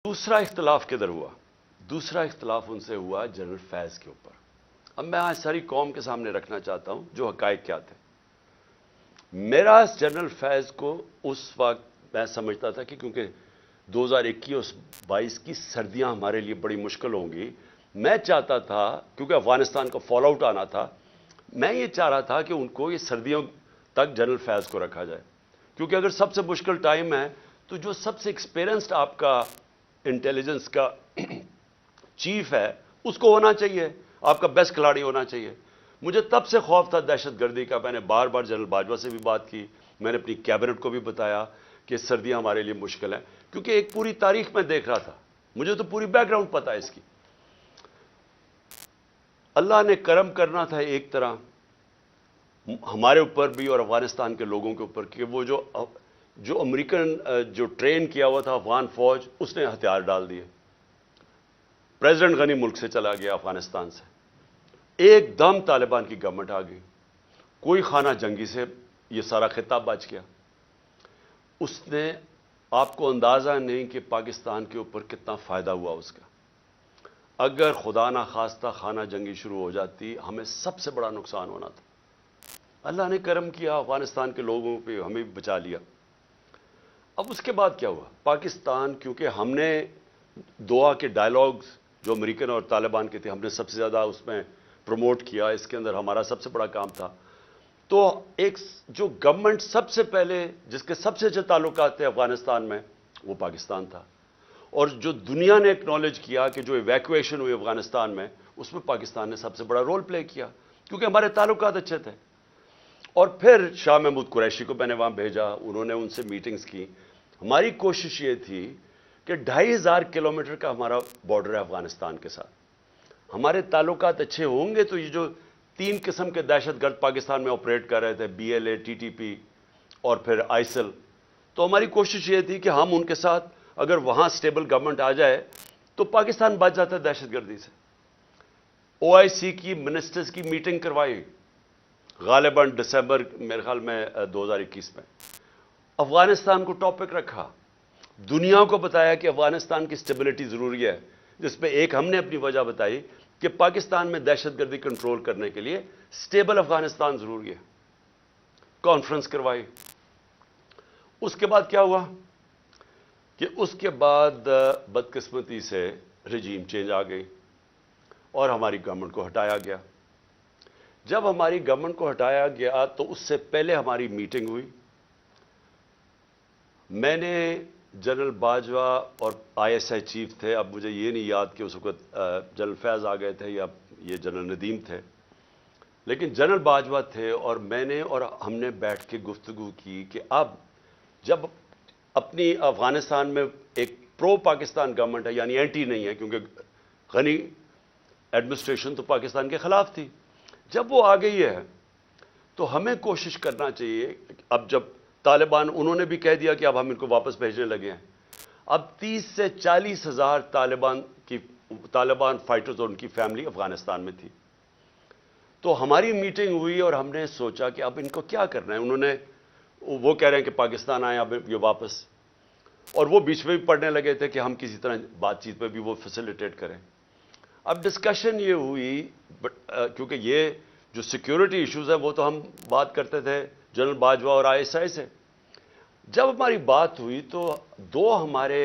दूसरा इख्तलाफ किधर हुआ? दूसरा इख्तलाफ उनसे हुआ जनरल फैज़ के ऊपर। अब मैं आज सारी कौम के सामने रखना चाहता हूं जो हकायक क्या थे। मेरा जनरल फैज़ को उस वक्त मैं समझता था कि क्योंकि 2021-22 की सर्दियां हमारे लिए बड़ी मुश्किल होंगी, मैं चाहता था, क्योंकि अफगानिस्तान का फॉल आउट आना था, मैं ये चाह रहा था कि उनको ये सर्दियों तक जनरल फैज़ को रखा जाए। क्योंकि अगर सबसे मुश्किल टाइम है तो जो सबसे एक्सपीरियंस्ड आपका इंटेलिजेंस का चीफ है उसको होना चाहिए, आपका बेस्ट खिलाड़ी होना चाहिए। मुझे तब से खौफ था दहशतगर्दी का। मैंने बार बार जनरल बाजवा से भी बात की, मैंने अपनी कैबिनेट को भी बताया कि सर्दियां हमारे लिए मुश्किल हैं, क्योंकि एक पूरी तारीख में देख रहा था, मुझे तो पूरी बैकग्राउंड पता है इसकी। अल्लाह ने करम करना था एक तरह हमारे ऊपर भी और अफगानिस्तान के लोगों के ऊपर कि वो जो अमेरिकन जो ट्रेन किया हुआ था अफगान फौज, उसने हथियार डाल दिए। प्रेसिडेंट गनी मुल्क से चला गया अफगानिस्तान से, एकदम तालिबान की गवर्नमेंट आ गई। कोई खाना जंगी से ये सारा खिताब बच गया। उसने, आपको अंदाजा नहीं कि पाकिस्तान के ऊपर कितना फायदा हुआ उसका। अगर खुदा ना खास्ता खाना जंगी शुरू हो जाती, हमें सबसे बड़ा नुकसान होना था। अल्लाह ने करम किया, अफगानिस्तान के लोगों पे हमें भी बचा लिया। अब उसके बाद क्या हुआ? पाकिस्तान, क्योंकि हमने दोहा के डायलॉग्स जो अमेरिकन और तालिबान के थे, हमने सबसे ज़्यादा उसमें प्रमोट किया, इसके अंदर हमारा सबसे बड़ा काम था। तो एक जो गवर्नमेंट सबसे पहले जिसके सबसे अच्छे ताल्लुकात थे अफगानिस्तान में, वो पाकिस्तान था। और जो दुनिया ने एक्नॉलेज किया कि जो इवैक्यूएशन हुई अफगानिस्तान में, उसमें पाकिस्तान ने सबसे बड़ा रोल प्ले किया, क्योंकि हमारे ताल्लुकात अच्छे थे। और फिर शाह महमूद कुरैशी को मैंने वहां भेजा, उन्होंने उनसे मीटिंग्स की। हमारी कोशिश ये थी कि 2500 किलोमीटर का हमारा बॉर्डर है अफगानिस्तान के साथ। हमारे ताल्लुकात अच्छे होंगे तो ये जो 3 किस्म के दहशतगर्द पाकिस्तान में ऑपरेट कर रहे थे, BLA, TTP और फिर आइसिल, तो हमारी कोशिश ये थी कि हम उनके साथ, अगर वहां स्टेबल गवर्नमेंट आ जाए तो पाकिस्तान बच जाता है दहशतगर्दी से। OIC की मिनिस्टर्स की मीटिंग करवाई, गालिबन दिसंबर मेरे ख्याल में 2021 में। अफगानिस्तान को टॉपिक रखा, दुनिया को बताया कि अफगानिस्तान की स्टेबिलिटी जरूरी है, जिसमें एक हमने अपनी वजह बताई कि पाकिस्तान में दहशतगर्दी कंट्रोल करने के लिए स्टेबल अफगानिस्तान जरूरी है। कॉन्फ्रेंस करवाई। उसके बाद क्या हुआ कि उसके बाद बदकिस्मती से रजीम चेंज आ गई और हमारी गवर्नमेंट को हटाया गया। जब हमारी गवर्नमेंट को हटाया गया तो उससे पहले हमारी मीटिंग हुई। मैंने जनरल बाजवा और ISI चीफ थे, अब मुझे ये नहीं याद कि उस वक्त जनरल फैज़ आ गए थे या ये जनरल नदीम थे, लेकिन जनरल बाजवा थे और मैंने और हमने बैठ के गुफ्तगू की कि अब जब अपनी अफगानिस्तान में एक प्रो पाकिस्तान गवर्नमेंट है, यानी एंटी नहीं है, क्योंकि गनी एडमिनिस्ट्रेशन तो पाकिस्तान के खिलाफ थी, जब वो आ गई है तो हमें कोशिश करना चाहिए। अब जब तालिबान, उन्होंने भी कह दिया कि अब हम इनको वापस भेजने लगे हैं, अब 30 से 40 हज़ार तालिबान फाइटर्स और उनकी फैमिली अफगानिस्तान में थी। तो हमारी मीटिंग हुई और हमने सोचा कि अब इनको क्या करना है। वो कह रहे हैं कि पाकिस्तान आए अब ये वापस, और वो बीच में भी पढ़ने लगे थे कि हम किसी तरह बातचीत में भी वो फैसिलिटेट करें। अब डिस्कशन ये हुई, क्योंकि ये जो सिक्योरिटी इश्यूज है वो तो हम बात करते थे जनरल बाजवा और ISI से। जब हमारी बात हुई तो दो हमारे,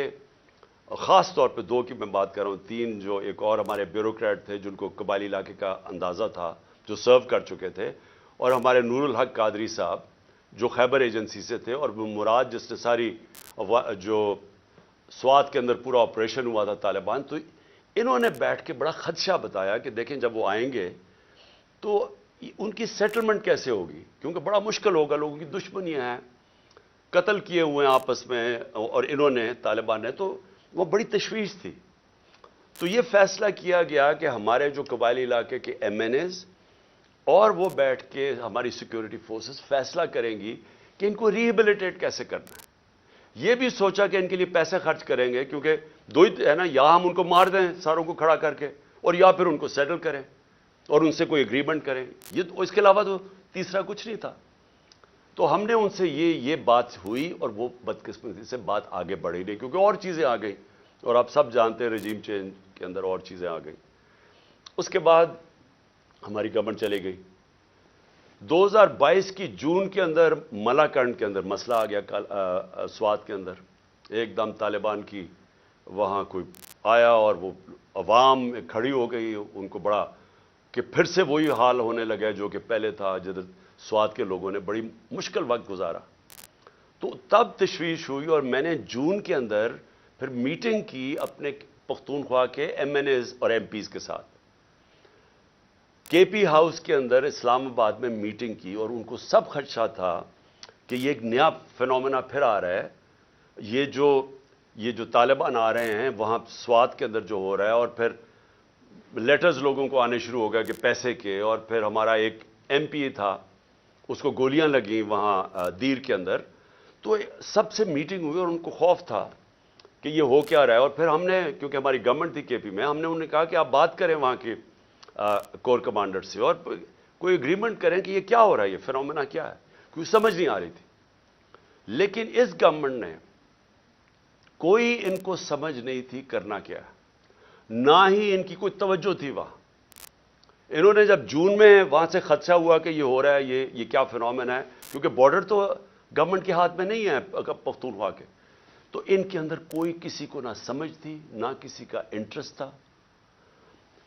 ख़ास तौर पे दो की मैं बात कर रहा हूँ, 3 जो एक और हमारे ब्यूरोक्रेट थे जिनको कबायली इलाके का अंदाज़ा था, जो सर्व कर चुके थे, और हमारे नूरुल हक कादरी साहब जो खैबर एजेंसी से थे, और मुराद जिसने सारी जो स्वात के अंदर पूरा ऑपरेशन हुआ था तालिबान। तो इन्होंने बैठ के बड़ा खदशा बताया कि देखें जब वो आएंगे तो उनकी सेटलमेंट कैसे होगी, क्योंकि बड़ा मुश्किल होगा, लोगों की दुश्मनियां हैं, कत्ल किए हुए हैं आपस में, और इन्होंने, तालिबान ने, तो वो बड़ी तशवीश थी। तो ये फैसला किया गया कि हमारे जो कबायली इलाके के MNAs और वो बैठ के हमारी सिक्योरिटी फोर्सेस फैसला करेंगी कि इनको रिहेबिलिटेट कैसे करना है। ये भी सोचा कि इनके लिए पैसे खर्च करेंगे, क्योंकि दो ही है ना, या हम उनको मार दें सारों को खड़ा करके, और या फिर उनको सेटल करें और उनसे कोई एग्रीमेंट करें। ये तो, इसके अलावा तो तीसरा कुछ नहीं था। तो हमने उनसे ये बात हुई और वो बदकिस्मती से बात आगे बढ़ी नहीं, क्योंकि और चीज़ें आ गई। اور آپ سب جانتے ہیں رجیم چینج کے اندر اور چیزیں آ گئیں. اس کے بعد ہماری گورنمنٹ چلی گئی. 2022 کی جون کے اندر ملاکنڈ کے اندر مسئلہ آ گیا سوات کے اندر. ایک دم طالبان کی وہاں کوئی آیا اور وہ عوام کھڑی ہو گئی. ان کو بڑا کہ پھر سے وہی حال ہونے لگا جو کہ پہلے تھا, جدھر سوات کے لوگوں نے بڑی مشکل وقت گزارا. تو تب تشویش ہوئی اور میں نے جون کے اندر پھر میٹنگ کی اپنے پختونخوا کے ایم این ایز اور ایم پیز کے ساتھ. کے پی ہاؤس کے اندر اسلام آباد میں میٹنگ کی اور ان کو سب خدشہ تھا کہ یہ ایک نیا فینومینا پھر آ رہا ہے. یہ جو طالبان آ رہے ہیں وہاں سوات کے اندر جو ہو رہا ہے, اور پھر لیٹرز لوگوں کو آنے شروع ہو گیا کہ پیسے کے. اور پھر ہمارا ایک ایم پی تھا, اس کو گولیاں لگیں وہاں دیر کے اندر. تو سب سے میٹنگ ہوئی اور ان کو خوف تھا کہ یہ ہو کیا رہا ہے. اور پھر ہم نے, کیونکہ ہماری گورنمنٹ تھی کے پی میں, ہم نے انہیں کہا کہ آپ بات کریں وہاں کے کور کمانڈر سے اور کوئی اگریمنٹ کریں کہ یہ کیا ہو رہا ہے, یہ فینومینا کیا ہے, کیونکہ سمجھ نہیں آ رہی تھی. لیکن اس گورنمنٹ نے کوئی ان کو سمجھ نہیں تھی کرنا کیا ہے, نہ ہی ان کی کوئی توجہ تھی وہاں. انہوں نے جب جون میں وہاں سے خدشہ ہوا کہ یہ ہو رہا ہے, یہ کیا فینومینا ہے, کیونکہ بارڈر تو گورنمنٹ کے ہاتھ میں نہیں ہے پختونخوا کے, تو ان کے اندر کوئی کسی کو نہ سمجھ تھی نہ کسی کا انٹرسٹ تھا.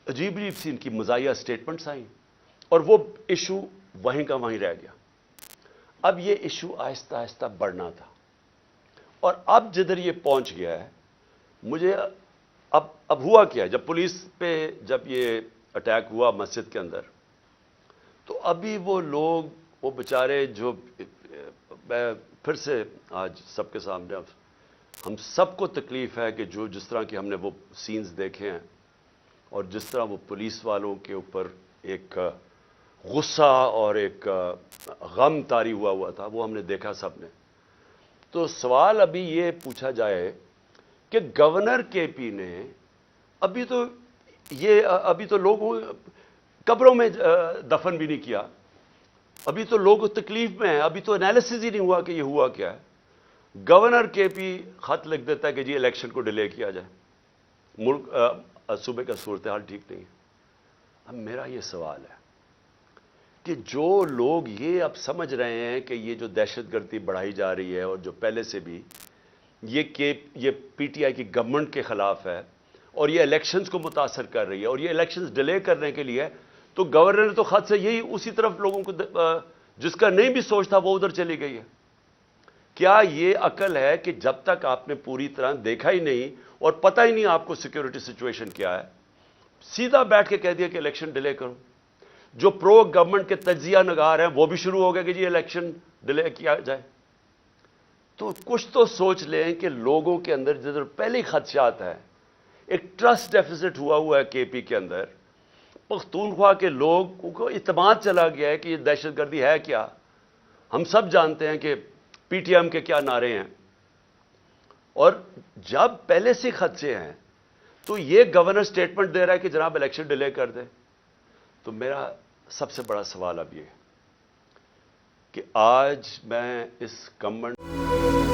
عجیب عجیب سی ان کی مزاحیہ سٹیٹمنٹس آئیں اور وہ ایشو وہیں کا وہیں رہ گیا. اب یہ ایشو آہستہ آہستہ بڑھنا تھا, اور اب جدھر یہ پہنچ گیا ہے, مجھے اب ہوا کیا, جب پولیس پہ جب یہ اٹیک ہوا مسجد کے اندر, تو ابھی وہ لوگ, وہ بیچارے جو, میں پھر سے آج سب کے سامنے, ہم سب کو تکلیف ہے کہ جس طرح کی ہم نے وہ سینز دیکھے ہیں اور جس طرح وہ پولیس والوں کے اوپر ایک غصہ اور ایک غم طاری ہوا تھا, وہ ہم نے دیکھا سب نے. تو سوال ابھی یہ پوچھا جائے کہ گورنر کے پی نے ابھی تو لوگوں قبروں میں دفن بھی نہیں کیا, ابھی تو لوگ تکلیف میں ہیں, ابھی تو انالیسز ہی نہیں ہوا کہ یہ ہوا کیا ہے. گورنر کے پی خط لکھ دیتا ہے کہ جی الیکشن کو ڈیلے کیا جائے, ملک صوبے کا صورتحال ٹھیک نہیں ہے. اب میرا یہ سوال ہے کہ جو لوگ یہ اب سمجھ رہے ہیں کہ یہ جو دہشت گردی بڑھائی جا رہی ہے اور جو پہلے سے بھی یہ پی ٹی آئی کی گورنمنٹ کے خلاف ہے اور یہ الیکشنز کو متاثر کر رہی ہے اور یہ الیکشنز ڈیلے کرنے کے لیے, تو گورنر نے تو خط سے یہی اسی طرف لوگوں کو, جس کا نہیں بھی سوچتا وہ ادھر چلی گئی ہے. کیا یہ عقل ہے کہ جب تک آپ نے پوری طرح دیکھا ہی نہیں اور پتہ ہی نہیں آپ کو سیکیورٹی سچویشن کیا ہے, سیدھا بیٹھ کے کہہ دیا کہ الیکشن ڈیلے کرو. جو پرو گورنمنٹ کے تجزیہ نگار ہیں وہ بھی شروع ہو گئے کہ جی الیکشن ڈیلے کیا جائے. تو کچھ تو سوچ لیں کہ لوگوں کے اندر جدھر پہلے خدشات ہیں, ایک ٹرسٹ ڈیفیسٹ ہوا ہے کے پی کے اندر. پختونخوا کے لوگوں کو اعتماد چلا گیا ہے کہ یہ دہشت گردی ہے کیا. ہم سب جانتے ہیں کہ پی ٹی ایم کے کیا نعرے ہیں, اور جب پہلے سے خدشے ہیں تو یہ گورنر سٹیٹمنٹ دے رہا ہے کہ جناب الیکشن ڈیلے کر دیں. تو میرا سب سے بڑا سوال اب یہ ہے کہ آج میں اس گورنمنٹ